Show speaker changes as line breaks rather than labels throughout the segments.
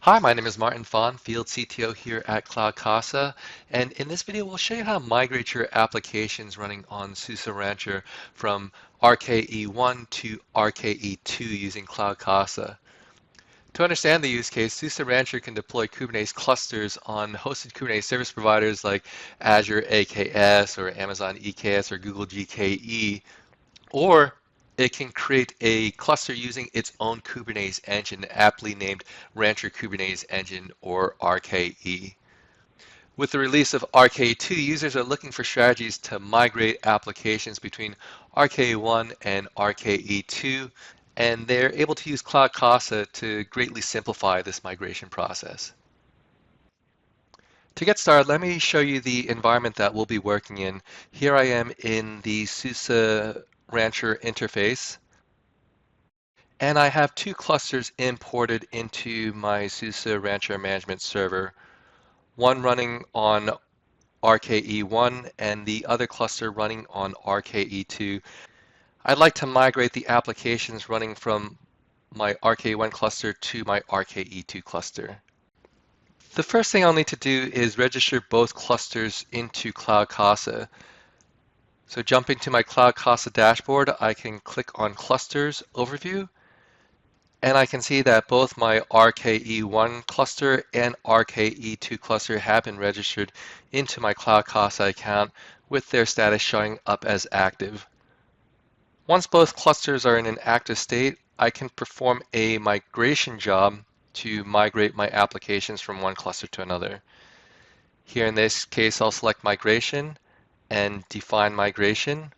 Hi, my name is Martin Fon, Field CTO here at CloudCasa, and in this video we'll show you how to migrate your applications running on SUSE Rancher from RKE1 to RKE2 using CloudCasa. To understand the use case, SUSE Rancher can deploy Kubernetes clusters on hosted Kubernetes service providers like Azure AKS or Amazon EKS or Google GKE, or it can create a cluster using its own Kubernetes engine, aptly named Rancher Kubernetes Engine, or RKE. With the release of RKE2, users are looking for strategies to migrate applications between RKE1 and RKE2, and they're able to use CloudCasa to greatly simplify this migration process. To get started, let me show you the environment that we'll be working in. Here I am in the SUSE Rancher interface, and I have two clusters imported into my SUSE Rancher management server, one running on RKE1 and the other cluster running on RKE2. I'd like to migrate the applications running from my RKE1 cluster to my RKE2 cluster. The first thing I'll need to do is register both clusters into CloudCasa. So jumping to my CloudCasa dashboard, I can click on Clusters Overview, and I can see that both my RKE1 cluster and RKE2 cluster have been registered into my CloudCasa account with their status showing up as active. Once both clusters are in an active state, I can perform a migration job to migrate my applications from one cluster to another. Here in this case, I'll select Migration and define migration,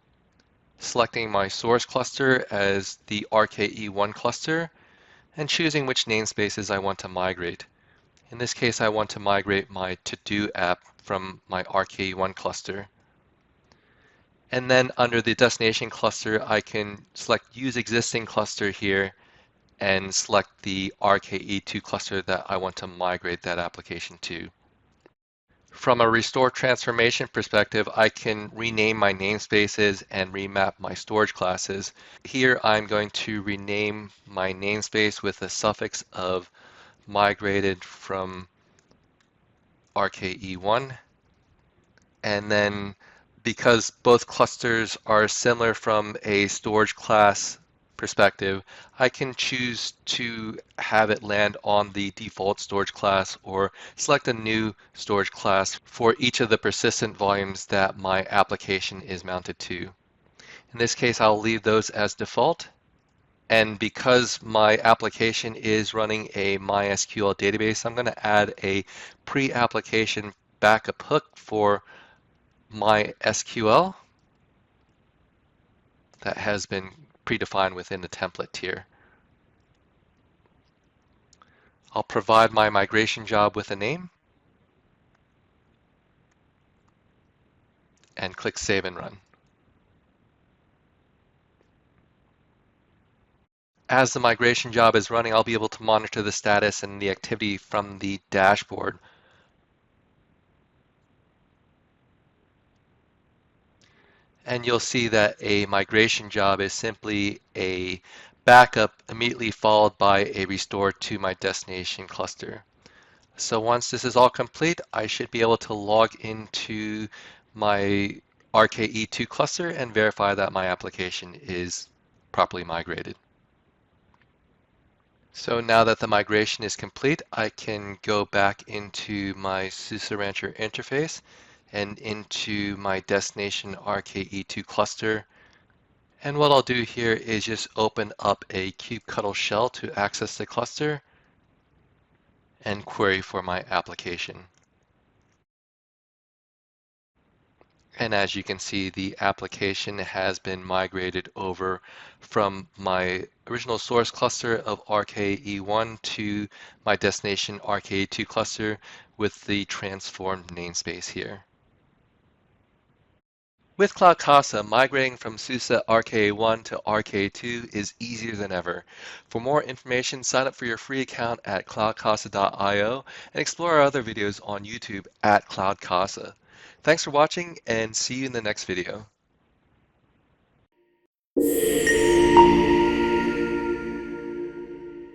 selecting my source cluster as the RKE1 cluster, and choosing which namespaces I want to migrate. In this case, I want to migrate my to-do app from my RKE1 cluster. And then under the destination cluster, I can select Use Existing Cluster here and select the RKE2 cluster that I want to migrate that application to. From a restore transformation perspective, I can rename my namespaces and remap my storage classes. Here I'm going to rename my namespace with a suffix of migrated from RKE1. And then because both clusters are similar from a storage class perspective, I can choose to have it land on the default storage class or select a new storage class for each of the persistent volumes that my application is mounted to. In this case, I'll leave those as default. And because my application is running a MySQL database, I'm going to add a pre-application backup hook for MySQL that has been predefined within the template tier. I'll provide my migration job with a name and click Save and Run. As the migration job is running, I'll be able to monitor the status and the activity from the dashboard. And you'll see that a migration job is simply a backup immediately followed by a restore to my destination cluster. So once this is all complete, I should be able to log into my RKE2 cluster and verify that my application is properly migrated. So now that the migration is complete, I can go back into my SUSE Rancher interface and into my destination RKE2 cluster. And what I'll do here is just open up a kubectl shell to access the cluster and query for my application. And as you can see, the application has been migrated over from my original source cluster of RKE1 to my destination RKE2 cluster with the transformed namespace here. With CloudCasa, migrating from SUSE RKE1 to RKE2 is easier than ever. For more information, sign up for your free account at cloudcasa.io and explore our other videos on YouTube at CloudCasa. Thanks for watching and see you in the next video.